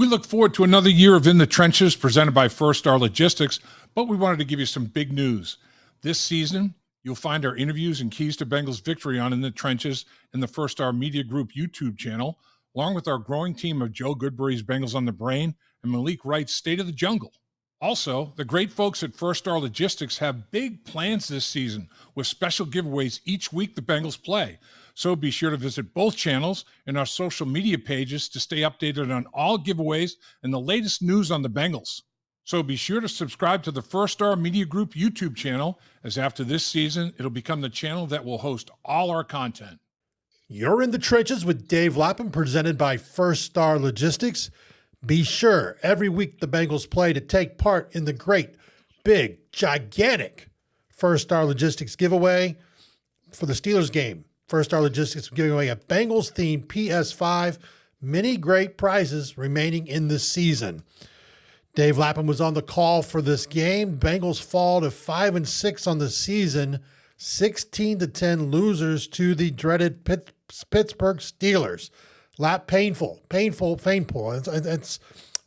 look forward to another year of In the Trenches presented by First Star Logistics, but we wanted to give you some big news. This season, you'll find our interviews and keys to Bengals victory on In the Trenches in the First Star Media Group YouTube channel, along with our growing team of Joe Goodberry's Bengals on the Brain and Malik Wright's State of the Jungle. Also, the great folks at First Star Logistics have big plans this season with special giveaways each week the Bengals play. So be sure to visit both channels and our social media pages to stay updated on all giveaways and the latest news on the Bengals. So be sure to subscribe to the First Star Media Group YouTube channel, as after this season, it'll become the channel that will host all our content. You're in the Trenches with Dave Lapham, presented by First Star Logistics. Be sure every week the Bengals play to take part in the great, big, gigantic First Star Logistics giveaway for the Steelers game. First Star Logistics is giving away a Bengals-themed PS5. Many great prizes remaining in this season. Dave Lapham was on the call for this game. Bengals fall to 5-6 on the season, 16-10 losers to the dreaded Pittsburgh Steelers. Painful. It's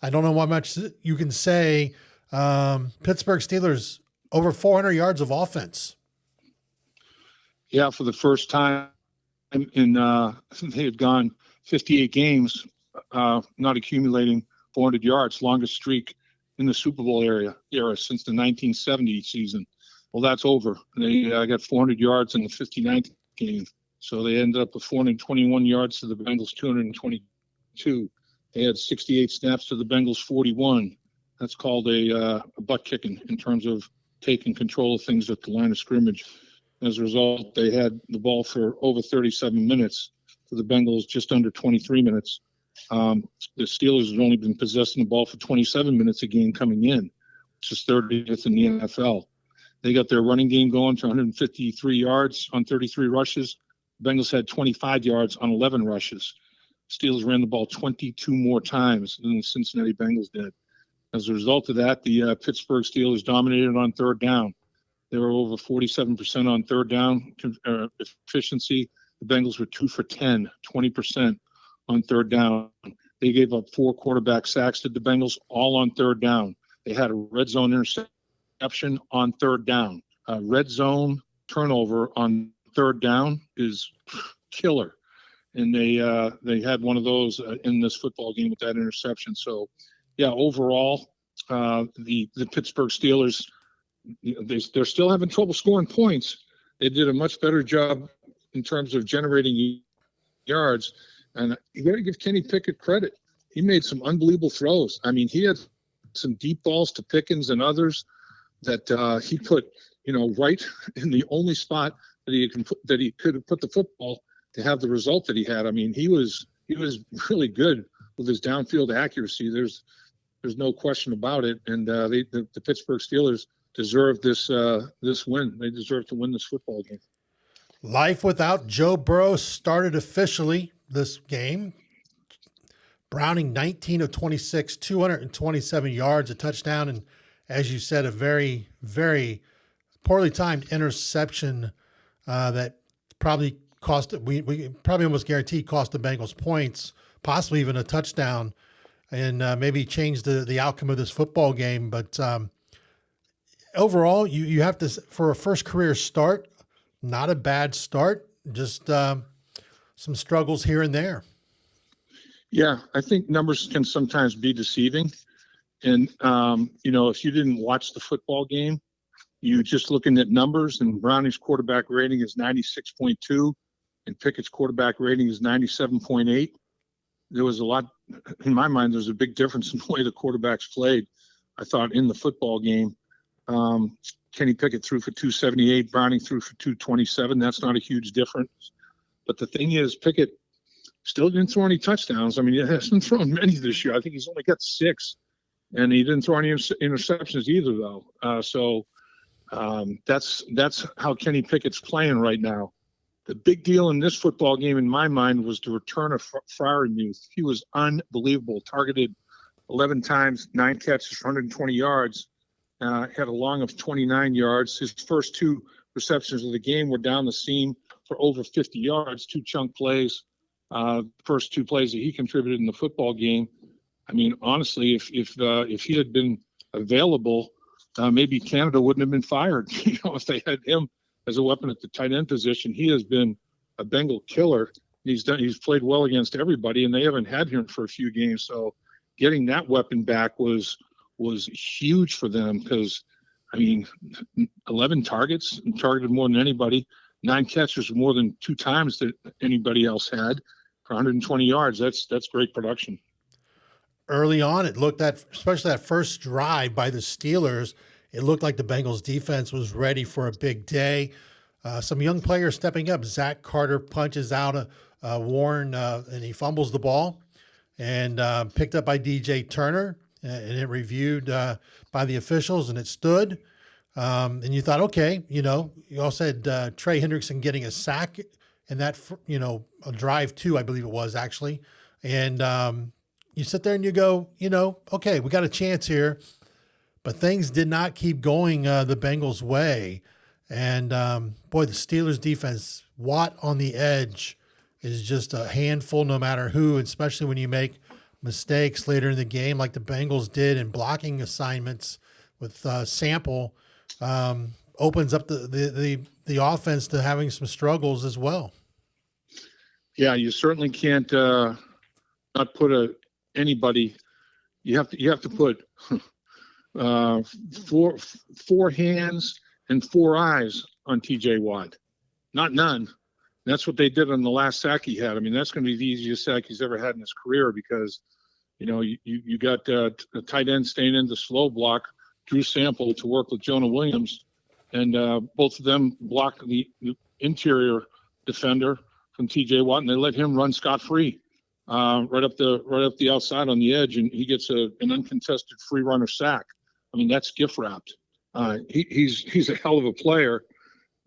I don't know how much you can say. Pittsburgh Steelers over 400 yards of offense. Yeah, for the first time in they had gone 58 games, not accumulating 400 yards, longest streak in the Super Bowl era since the 1970 season. Well, that's over. They got 400 yards in the 59th game. So they ended up with 421 yards to the Bengals, 222. They had 68 snaps to the Bengals, 41. That's called a butt kicking in terms of taking control of things at the line of scrimmage. As a result, they had the ball for over 37 minutes to the Bengals, just under 23 minutes. The Steelers have only been possessing the ball for 27 minutes a game coming in, which is 30th in the NFL. They got their running game going for 153 yards on 33 rushes. Bengals had 25 yards on 11 rushes. Steelers ran the ball 22 more times than the Cincinnati Bengals did. As a result of that, the Pittsburgh Steelers dominated on third down. They were over 47% on third down efficiency. The Bengals were 2 for 10, 20% on third down. They gave up 4 quarterback sacks to the Bengals, all on third down. They had a red zone interception on third down. Red zone turnover on third down is killer, and they had one of those in this football game with that interception. So, yeah, overall, the Pittsburgh Steelers, they're still having trouble scoring points. They did a much better job in terms of generating yards, and you got to give Kenny Pickett credit. He made some unbelievable throws. I mean, he had some deep balls to Pickens and others that he put, right in the only spot that he could have put the football to have the result that he had. I mean, he was really good with his downfield accuracy. There's no question about it. And the Pittsburgh Steelers deserve this win. They deserve to win this football game. Life without Joe Burrow started officially this game. Browning 19 of 26, 227 yards, a touchdown, and as you said, a very, very poorly timed interception that probably cost we probably almost guaranteed cost the Bengals points, possibly even a touchdown, and maybe changed the outcome of this football game. But overall, you have to, for a first career start, not a bad start, just some struggles here and there. Yeah, I think numbers can sometimes be deceiving. And, if you didn't watch the football game, you just looking at numbers, and Browning's quarterback rating is 96.2 and Pickett's quarterback rating is 97.8. There was a lot, in my mind, there's a big difference in the way the quarterbacks played. I thought in the football game, Kenny Pickett threw for 278, Browning threw for 227. That's not a huge difference. But the thing is, Pickett still didn't throw any touchdowns. I mean, he hasn't thrown many this year. I think he's only got 6. And he didn't throw any interceptions either, though. So that's how Kenny Pickett's playing right now. The big deal in this football game, in my mind, was the return of Freiermuth. He was unbelievable. Targeted 11 times, 9 catches, 120 yards. Had a long of 29 yards. His first 2 receptions of the game were down the seam for over 50 yards, 2 chunk plays. First 2 plays that he contributed in the football game. I mean, honestly, if he had been available, maybe Canada wouldn't have been fired. If they had him as a weapon at the tight end position. He has been a Bengal killer. He's played well against everybody, and they haven't had him for a few games. So getting that weapon back was huge for them because, I mean, 11 targets, targeted more than anybody, 9 catches, more than 2 times that anybody else had for 120 yards. That's great production. Early on, it looked that, especially that first drive by the Steelers, it looked like the Bengals defense was ready for a big day. Some young players stepping up. Zach Carter punches out Warren, and he fumbles the ball, and picked up by DJ Turner, and it reviewed by the officials, and it stood. And you thought, okay, you also had Trey Hendrickson getting a sack in that, a drive 2, I believe it was actually. And you sit there and you go, okay, we got a chance here. But things did not keep going the Bengals' way. And, boy, the Steelers' defense, Watt on the edge, is just a handful no matter who, especially when you make mistakes later in the game like the Bengals did in blocking assignments with Sample, opens up the offense to having some struggles as well. Yeah, you certainly can't not put anybody. You have to put 4 hands and 4 eyes on TJ Watt, not none. That's what they did on the last sack he had. I mean, that's going to be the easiest sack he's ever had in his career because, you got a tight end staying in the slow block, Drew Sample, to work with Jonah Williams, and both of them blocked the interior defender from TJ Watt, and they let him run scot-free right up the outside on the edge, and he gets an uncontested free runner sack. I mean, that's gift wrapped. He's a hell of a player.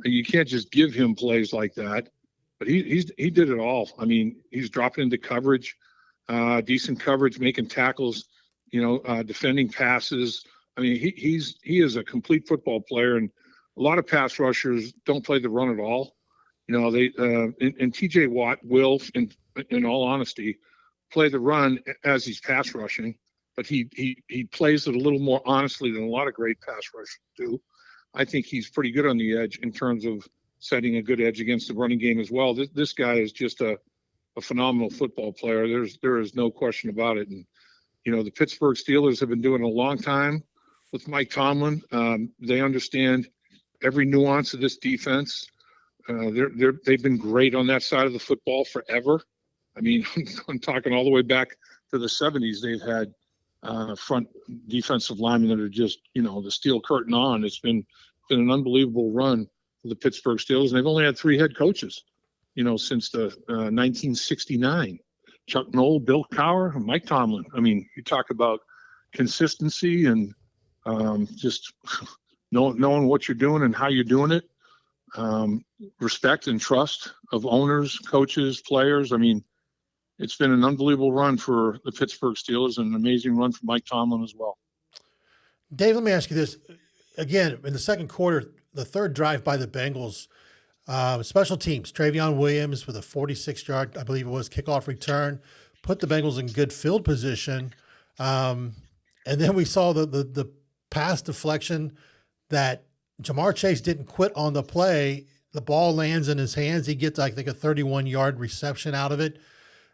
You can't just give him plays like that. But he did it all. I mean, he's dropping into coverage, decent coverage, making tackles, defending passes. I mean, he is a complete football player, and a lot of pass rushers don't play the run at all. They and TJ Watt will, in all honesty, play the run as he's pass rushing, but he plays it a little more honestly than a lot of great pass rushers do. I think he's pretty good on the edge in terms of setting a good edge against the running game as well. This guy is just a phenomenal football player. There is no question about it. And the Pittsburgh Steelers have been doing it a long time with Mike Tomlin. They understand every nuance of this defense. They've been great on that side of the football forever. I mean, I'm talking all the way back to the 70s. They've had front defensive linemen that are just, the steel curtain on. It's been an unbelievable run for the Pittsburgh Steelers, and they've only had 3 head coaches, since the 1969. Chuck Noll, Bill Cowher, and Mike Tomlin. I mean, you talk about consistency and just knowing what you're doing and how you're doing it. Respect and trust of owners, coaches, players. I mean, it's been an unbelievable run for the Pittsburgh Steelers and an amazing run for Mike Tomlin as well. Dave, let me ask you this. Again, in the second quarter, the third drive by the Bengals, special teams, Travion Williams with a 46-yard, I believe it was, kickoff return, put the Bengals in good field position. And then we saw the pass deflection that Jamar Chase didn't quit on the play. The ball lands in his hands. He gets, I think, a 31-yard reception out of it.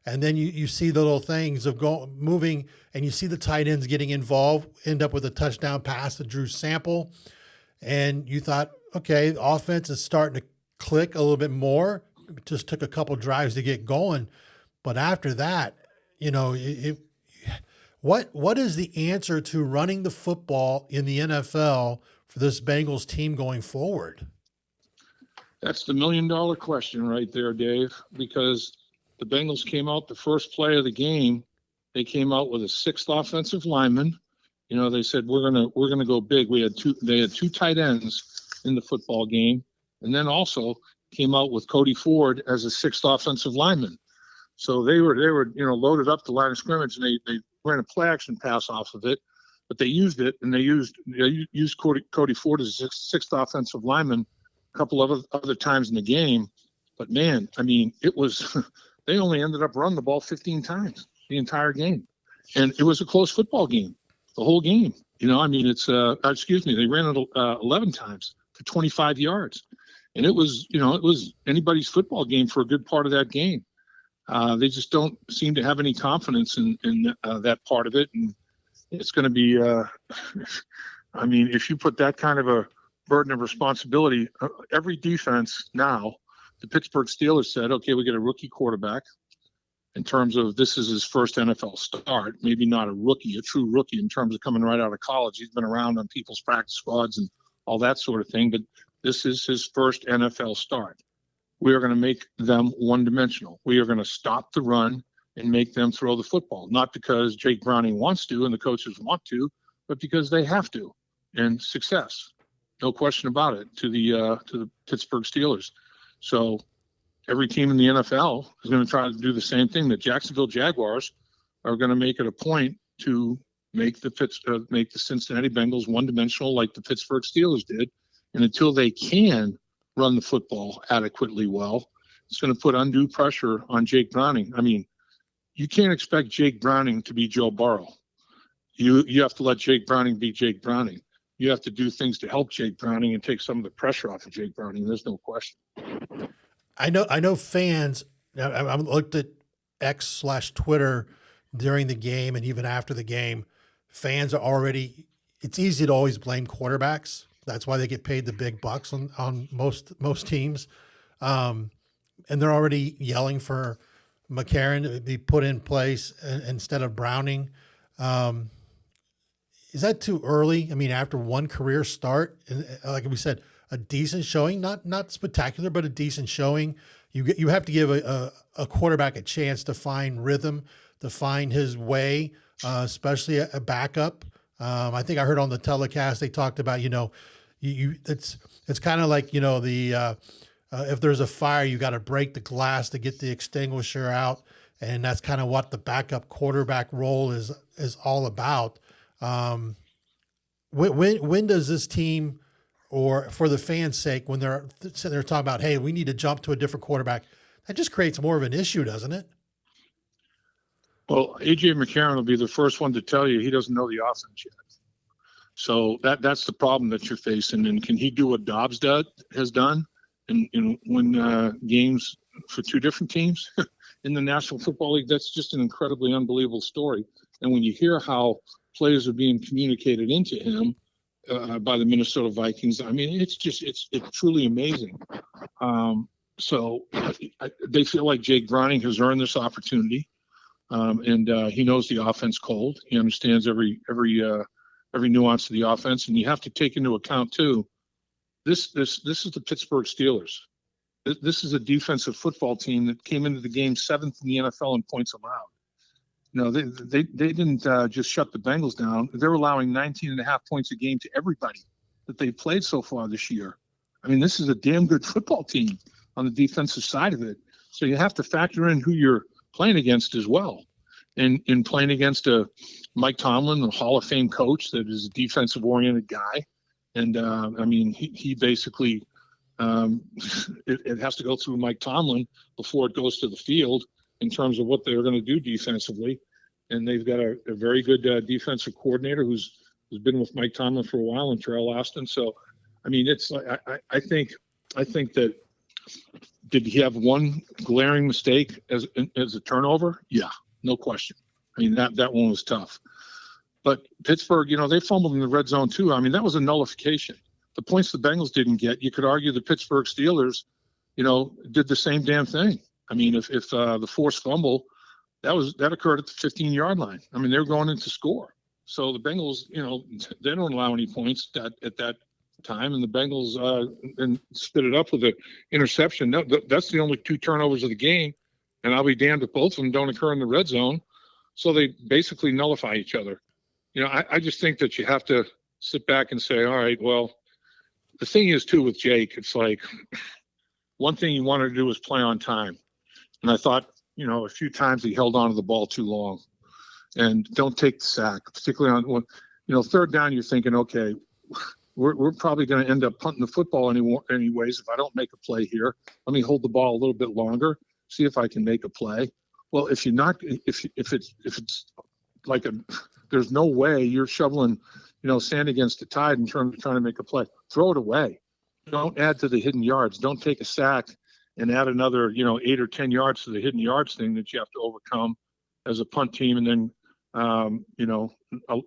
And then you see the little things of moving, and you see the tight ends getting involved, end up with a touchdown pass to Drew Sample. And you thought, okay, the offense is starting to click a little bit more. It just took a couple drives to get going. But after that, what is the answer to running the football in the NFL for this Bengals team going forward? That's the $1 million question right there, Dave, because the Bengals came out the first play of the game. They came out with a 6th offensive lineman. They said we're gonna go big. They had 2 tight ends in the football game, and then also came out with Cody Ford as a 6th offensive lineman. So they were loaded up the line of scrimmage, and they ran a play action pass off of it, but they used it, and they used Cody Ford as a 6th offensive lineman a couple of other times in the game. But man, I mean, it was they only ended up running the ball 15 times the entire game. And it was a close football game, the whole game. I mean, they ran it 11 times for 25 yards. And it was anybody's football game for a good part of that game. They just don't seem to have any confidence in that part of it. And it's going to be, I mean, if you put that kind of a burden of responsibility, every defense now, the Pittsburgh Steelers said, okay, we get a rookie quarterback in terms of this is his first NFL start, maybe not a rookie, a true rookie in terms of coming right out of college. He's been around on people's practice squads and all that sort of thing, but this is his first NFL start. We are going to make them one-dimensional. We are going to stop the run and make them throw the football, not because Jake Browning wants to and the coaches want to, but because they have to. And success, no question about it, to the Pittsburgh Steelers. So every team in the NFL is going to try to do the same thing. The Jacksonville Jaguars are going to make it a point to make the Cincinnati Bengals one-dimensional like the Pittsburgh Steelers did. And until they can run the football adequately well, it's going to put undue pressure on Jake Browning. I mean, you can't expect Jake Browning to be Joe Burrow. You have to let Jake Browning be Jake Browning. You have to do things to help Jake Browning and take some of the pressure off of Jake Browning. There's no question. I know fans. I looked at X/Twitter during the game and even after the game. Fans are already. It's easy to always blame quarterbacks. That's why they get paid the big bucks on most teams, and they're already yelling for McCarron to be put in place instead of Browning. Is that too early? I mean, after one career start, and like we said, a decent showing, not spectacular, but a decent showing. You have to give a quarterback a chance to find rhythm, to find his way, especially a backup. I think I heard on the telecast they talked about, it's kind of like, if there's a fire, you got to break the glass to get the extinguisher out, and that's kind of what the backup quarterback role is all about. When does this team, or for the fans' sake, when they're sitting there talking about, hey, we need to jump to a different quarterback, that just creates more of an issue, doesn't it? Well, A.J. McCarron will be the first one to tell you he doesn't know the offense yet. So that's the problem that you're facing. And can he do what Dobbs has done and win games for two different teams in the National Football League? That's just an incredibly unbelievable story. And when you hear how players are being communicated into him by the Minnesota Vikings, I mean, it's truly amazing. So they feel like Jake Browning has earned this opportunity, and he knows the offense cold. He understands every nuance of the offense, and you have to take into account too. This is the Pittsburgh Steelers. This is a defensive football team that came into the game 7th in the NFL in points allowed. They didn't just shut the Bengals down. They're allowing 19.5 points a game to everybody that they've played so far this year. I mean, this is a damn good football team on the defensive side of it. So you have to factor in who you're playing against as well. And in playing against a Mike Tomlin, a Hall of Fame coach that is a defensive-oriented guy. And, I mean, he basically it has to go through Mike Tomlin before it goes to the field in terms of what they're going to do defensively. And they've got a very good defensive coordinator who's been with Mike Tomlin for a while, and Terrell Austin. So, I mean, it's I think that did he have one glaring mistake as a turnover? Yeah, no question. I mean, that one was tough. But Pittsburgh, they fumbled in the red zone too. I mean, that was a nullification. The points the Bengals didn't get, you could argue the Pittsburgh Steelers, did the same damn thing. I mean, if the forced fumble, that occurred at the 15-yard line. I mean, they're going in to score. So the Bengals, they don't allow any points at that time, and the Bengals and spit it up with an interception. That's the only 2 turnovers of the game, and I'll be damned if both of them don't occur in the red zone. So they basically nullify each other. I just think that you have to sit back and say, all right, well, the thing is too with Jake, it's like one thing you wanted to do was play on time. And I thought, a few times he held on to the ball too long. And don't take the sack, particularly on when, third down, you're thinking, okay, we're probably going to end up punting the football anyways. If I don't make a play here, let me hold the ball a little bit longer, see if I can make a play. Well, if it's there's no way you're shoveling, sand against the tide in terms of trying to make a play. Throw it away. Don't add to the hidden yards. Don't take a sack and add another, 8 or 10 yards to the hidden yards thing that you have to overcome as a punt team, and then,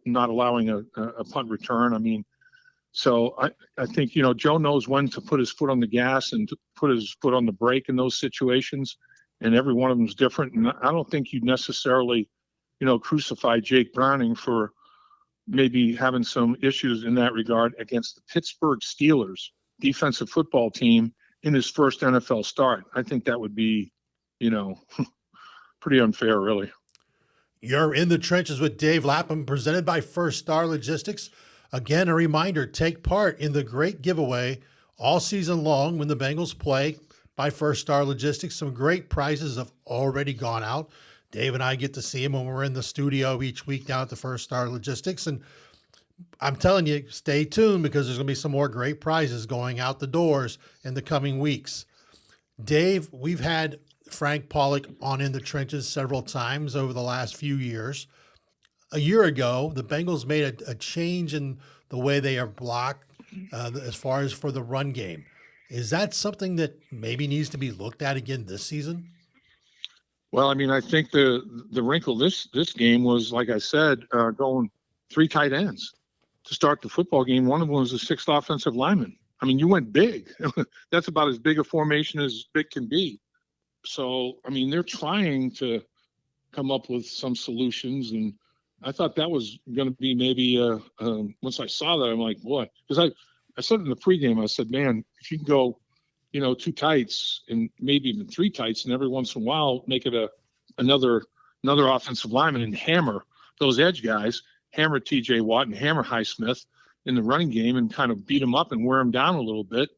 not allowing a punt return. I mean, so I think, Joe knows when to put his foot on the gas and to put his foot on the brake in those situations, and every one of them is different. And I don't think you'd necessarily, crucify Jake Browning for maybe having some issues in that regard against the Pittsburgh Steelers defensive football team in his first NFL start. I think that would be, pretty unfair, really. You're in the trenches with Dave Lapham, presented by First Star Logistics. Again, a reminder, take part in the great giveaway all season long when the Bengals play by First Star Logistics. Some great prizes have already gone out. Dave and I get to see him when we're in the studio each week down at the First Star Logistics. And I'm telling you, stay tuned because there's going to be some more great prizes going out the doors in the coming weeks. Dave, we've had Frank Pollock on In the Trenches several times over the last few years. A year ago, the Bengals made a change in the way they are blocked as far as for the run game. Is that something that maybe needs to be looked at again this season? Well, I mean, I think the wrinkle this game was, like I said, going 3 tight ends to start the football game. One of them was the 6th offensive lineman. I mean, you went big. That's about as big a formation as big can be. So, I mean, they're trying to come up with some solutions, and I thought that was going to be maybe once I saw that, I'm like, boy, because I said in the pregame, I said, man, if you can go, 2 tights and maybe even 3 tights, and every once in a while make it another offensive lineman and hammer those edge guys, hammer T.J. Watt and hammer Highsmith in the running game and kind of beat them up and wear them down a little bit,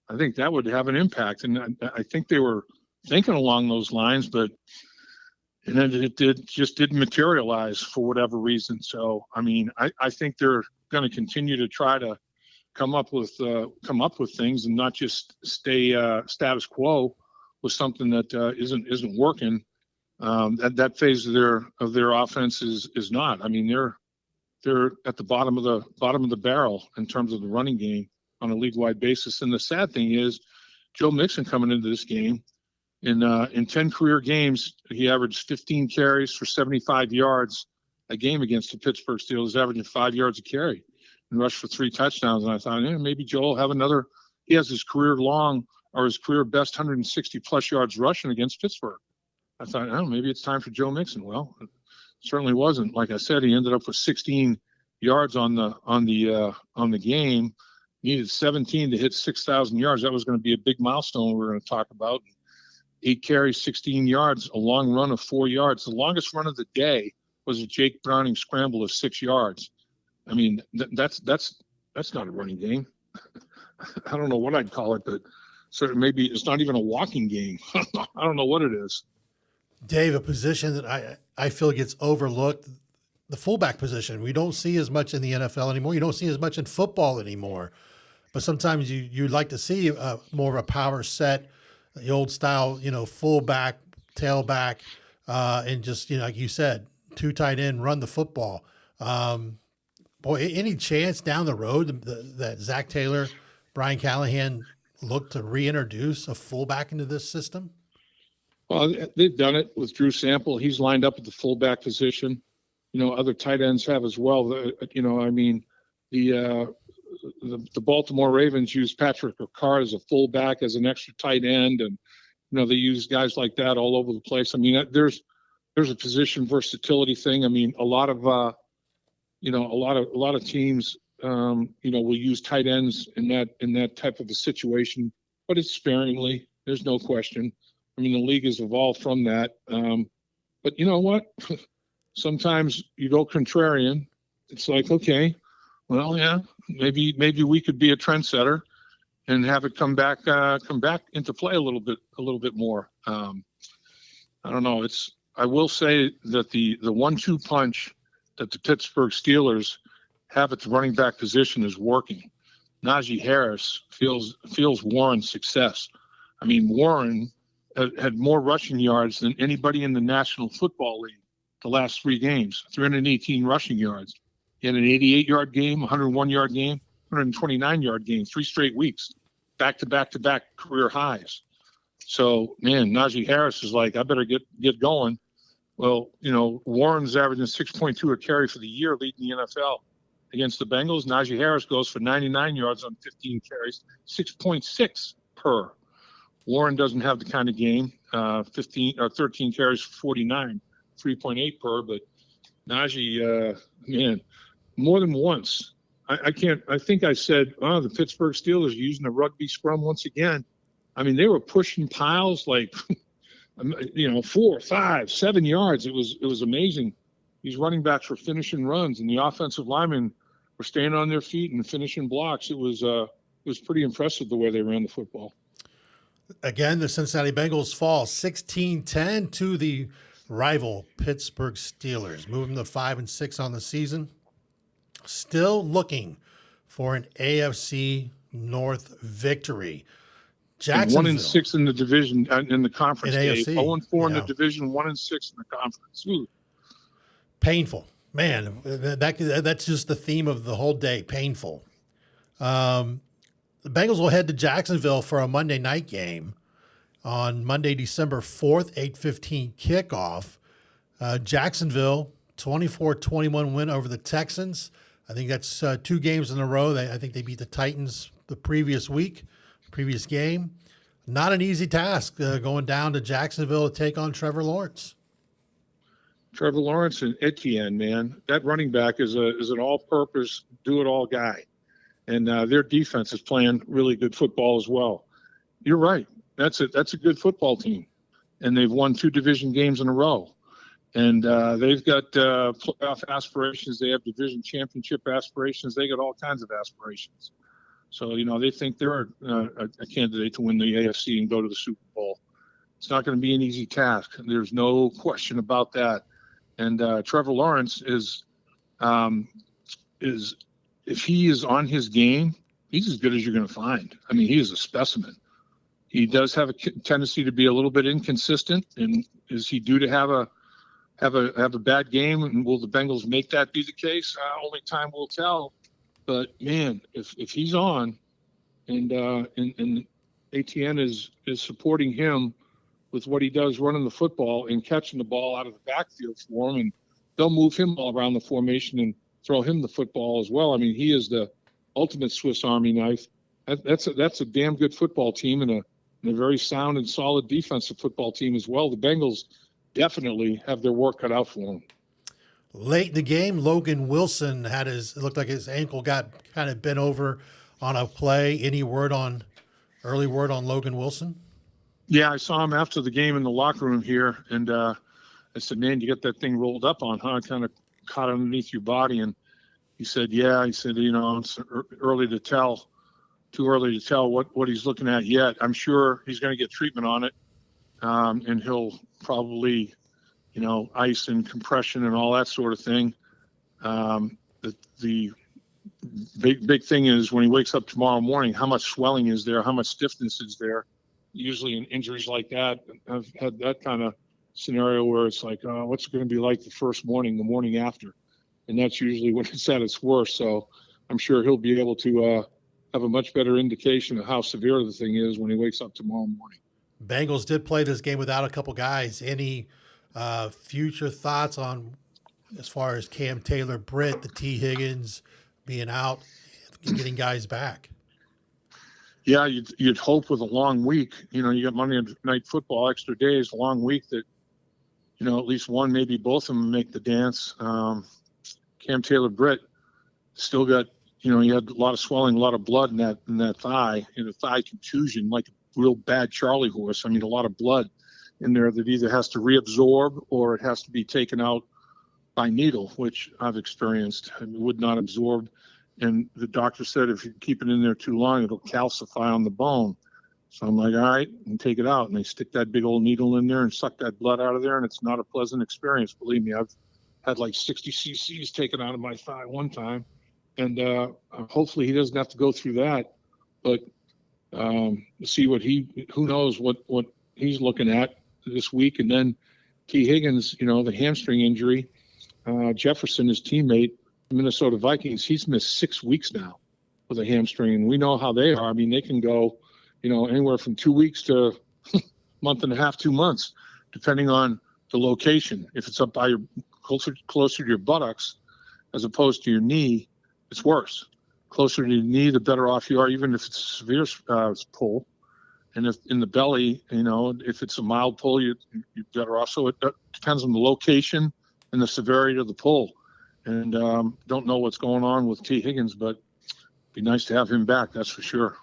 I think that would have an impact. And I think they were thinking along those lines, but and then it didn't materialize for whatever reason. So, I mean, I think they're going to continue to try to come up with things and not just stay status quo with something that isn't working. That phase of their offense is not. I mean, they're at the bottom of the barrel in terms of the running game on a league-wide basis. And the sad thing is, Joe Mixon coming into this game in 10 career games, he averaged 15 carries for 75 yards a game against the Pittsburgh Steelers, averaging 5 yards a carry, and rushed for 3 touchdowns. And I thought, maybe Joe will have another. He has his career best 160 plus yards rushing against Pittsburgh. I thought, maybe it's time for Joe Mixon. Well, it certainly wasn't. Like I said, he ended up with 16 yards on the game. He needed 17 to hit 6,000 yards. That was going to be a big milestone we were going to talk about. 8 carries, 16 yards, a long run of 4 yards. The longest run of the day was a Jake Browning scramble of 6 yards. I mean, that's not a running game. I don't know what I'd call it, but maybe it's not even a walking game. I don't know what it is. Dave, a position that I feel gets overlooked, the fullback position. We don't see as much in the NFL anymore. You don't see as much in football anymore. But sometimes you'd like to see more of a power set, the old style, fullback, tailback, and just, like you said, 2 tight end, run the football. Boy, any chance down the road that Zach Taylor, Brian Callahan look to reintroduce a fullback into this system? Well, they've done it with Drew Sample. He's lined up at the fullback position. Other tight ends have as well. I mean, the Baltimore Ravens use Patrick Ricard as a fullback, as an extra tight end, and they use guys like that all over the place. I mean, there's a position versatility thing. I mean, a lot of teams will use tight ends in that type of a situation, but it's sparingly. There's no question. I mean, the league has evolved from that. But you know what? Sometimes you go contrarian. It's like, okay, well, yeah, maybe we could be a trendsetter and have it come back into play a little bit more. I don't know. I will say that the 1-2 punch that the Pittsburgh Steelers have at the running back position is working. Najee Harris feels Warren's success. I mean, Warren had more rushing yards than anybody in the National Football League the last 3 games, 318 rushing yards. He had an 88-yard game, 101-yard game, 129-yard game, 3 straight weeks, back-to-back career highs. So, man, Najee Harris is like, I better get going. Well, Warren's averaging 6.2 a carry for the year, leading the NFL. Against the Bengals, Najee Harris goes for 99 yards on 15 carries, 6.6 per. Warren doesn't have the kind of game, 13 carries for 49, 3.8 per. But Najee, man, more than once. I think I said, the Pittsburgh Steelers using the rugby scrum once again. I mean, they were pushing piles like, 4, 5, 7 yards. It was amazing. These running backs were finishing runs, and the offensive linemen were staying on their feet and finishing blocks. It was pretty impressive the way they ran the football. Again, the Cincinnati Bengals fall 16-10 to the rival Pittsburgh Steelers, moving to 5-6 on the season. Still looking for an AFC North victory. Jacksonville 1-6 in the division in the conference. In AFC, 0-4 in the division, 1-6 in the conference. Ooh. Painful, man. That's just the theme of the whole day. Painful. The Bengals will head to Jacksonville for a Monday night game on Monday, December 4th, 8:15 kickoff. Jacksonville 24-21 win over the Texans. I think that's 2 games in a row. I think they beat the Titans the previous game. Not an easy task going down to Jacksonville to take on Trevor Lawrence. Trevor Lawrence and Etienne, man, that running back is an all-purpose, do-it-all guy, and their defense is playing really good football as well. You're right. That's a good football team, and they've won 2 division games in a row, and they've got playoff aspirations. They have division championship aspirations. They got all kinds of aspirations. So, they think they're a candidate to win the AFC and go to the Super Bowl. It's not going to be an easy task. There's no question about that. And Trevor Lawrence is if he is on his game, he's as good as you're going to find. I mean, he is a specimen. He does have a tendency to be a little bit inconsistent. And is he due to have a bad game? And will the Bengals make that be the case? Only time will tell. But man, if he's on, and ATN is supporting him with what he does running the football and catching the ball out of the backfield for him, and they'll move him all around the formation and throw him the football as well. I mean, he is the ultimate Swiss Army knife. That's a damn good football team and a very sound and solid defensive football team as well. The Bengals definitely have their work cut out for them. Late in the game, Logan Wilson it looked like his ankle got kind of bent over on a play. Any early word on Logan Wilson? Yeah, I saw him after the game in the locker room here, and I said, "Man, you got that thing rolled up on, huh? It kind of caught underneath your body." And he said, "Yeah." He said, "It's early to tell, too early to tell what he's looking at yet. I'm sure he's going to get treatment on it, and he'll probably, ice and compression and all that sort of thing." The big thing is when he wakes up tomorrow morning, how much swelling is there, how much stiffness is there. Usually in injuries like that, I've had that kind of scenario where it's like, what's it going to be like the morning after? And that's usually when it's at its worst. So I'm sure he'll be able to have a much better indication of how severe the thing is when he wakes up tomorrow morning. Bengals did play this game without a couple guys. Any future thoughts on as far as Cam Taylor-Britt, the T. Higgins being out, getting guys back? Yeah, you'd hope with a long week. You got Monday Night Football, extra days, long week that, at least one, maybe both of them make the dance. Cam Taylor-Britt still got, he had a lot of swelling, a lot of blood in that thigh, in a thigh contusion, like a real bad Charlie horse. I mean, a lot of blood in there that either has to reabsorb or it has to be taken out by needle, which I've experienced. It would not absorb. And the doctor said if you keep it in there too long, it'll calcify on the bone. So I'm like, all right, and take it out. And they stick that big old needle in there and suck that blood out of there. And it's not a pleasant experience. Believe me, I've had like 60 cc's taken out of my thigh one time. And hopefully he doesn't have to go through that. But see who knows what he's looking at this week. And then T. Higgins, the hamstring injury. Jefferson, his teammate, the Minnesota Vikings, he's missed 6 weeks now with a hamstring. And we know how they are. I mean, they can go, anywhere from 2 weeks to month and a half, 2 months, depending on the location. If it's up by your closer to your buttocks as opposed to your knee, it's worse. Closer to your knee, the better off you are, even if it's a severe pull. And if in the belly, if it's a mild pull, you're better off. So it depends on the location and the severity of the pull. And don't know what's going on with T. Higgins, but it'd be nice to have him back, that's for sure.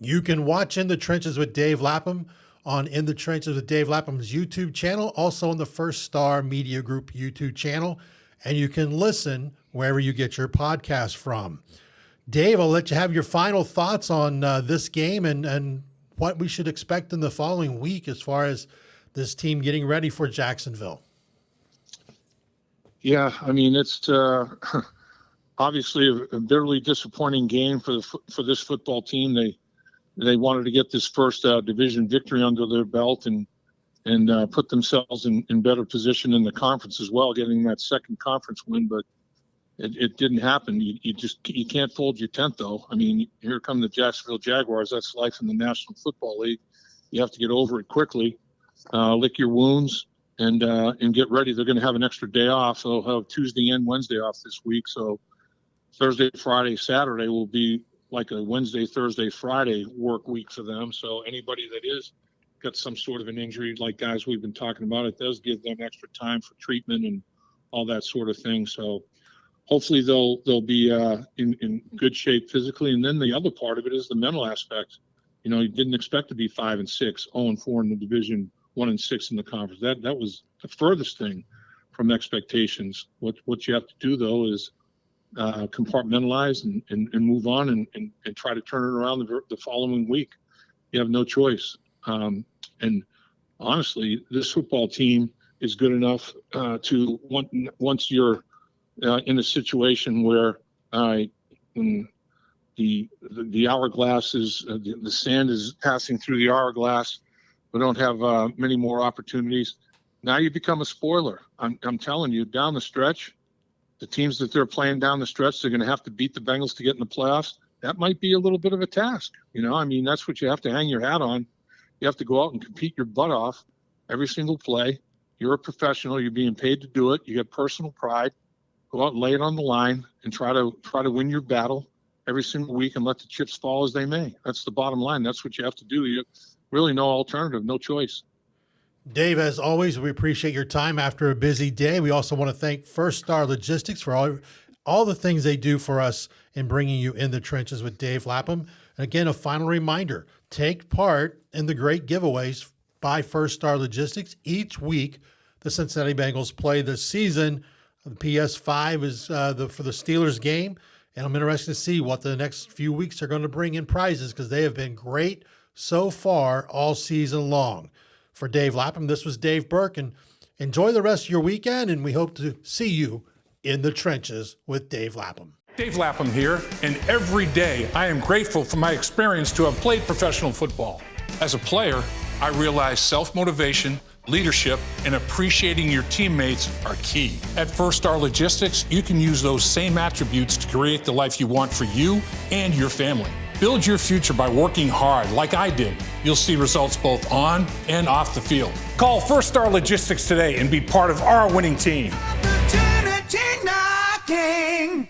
You can watch In the Trenches with Dave Lapham on In the Trenches with Dave Lapham's YouTube channel, also on the First Star Media Group YouTube channel, and you can listen wherever you get your podcast from. Dave, I'll let you have your final thoughts on this game and what we should expect in the following week as far as this team getting ready for Jacksonville. Yeah, I mean, it's obviously a bitterly disappointing game for this football team. They wanted to get this first division victory under their belt and put themselves in better position in the conference as well, getting that second conference win, but it didn't happen. You can't fold your tent, though. I mean, here come the Jacksonville Jaguars. That's life in the National Football League. You have to get over it quickly, lick your wounds, and get ready. They're going to have an extra day off. They'll have Tuesday and Wednesday off this week. So Thursday, Friday, Saturday will be like a Wednesday, Thursday, Friday work week for them. So anybody that is got some sort of an injury, like guys we've been talking about, it does give them extra time for treatment and all that sort of thing. So hopefully they'll be in good shape physically. And then the other part of it is the mental aspect. You didn't expect to be 5-6, 0-4 in the division, 1-6 in the conference. That was the furthest thing from expectations. What you have to do, though, is compartmentalize and move on and try to turn it around the following week. You have no choice. And honestly, this football team is good enough to once you're in a situation where the hourglass is the sand is passing through the hourglass. We don't have many more opportunities. Now you become a spoiler. I'm telling you, down the stretch, the teams that they're playing down the stretch, they're going to have to beat the Bengals to get in the playoffs. That might be a little bit of a task. I mean, that's what you have to hang your hat on. You have to go out and compete your butt off every single play. You're a professional. You're being paid to do it. You get personal pride. Go out and lay it on the line and try to win your battle every single week and let the chips fall as they may. That's the bottom line. That's what you have to do. You really no alternative, no choice. Dave, as always, we appreciate your time after a busy day. We also want to thank First Star Logistics for all the things they do for us in bringing you In the Trenches with Dave Lapham. And again, a final reminder, take part in the great giveaways by First Star Logistics. Each week, the Cincinnati Bengals play this season. The PS5 is for the Steelers game, and I'm interested to see what the next few weeks are going to bring in prizes because they have been great so far all season long. For Dave Lapham, this was Dave Burke, and enjoy the rest of your weekend, and we hope to see you in the trenches with Dave Lapham. Dave Lapham here, and every day I am grateful for my experience to have played professional football. As a player, I realized self-motivation, leadership, and appreciating your teammates are key. At First Star Logistics, you can use those same attributes to create the life you want for you and your family. Build your future by working hard like I did. You'll see results both on and off the field. Call First Star Logistics today and be part of our winning team. Opportunity knocking.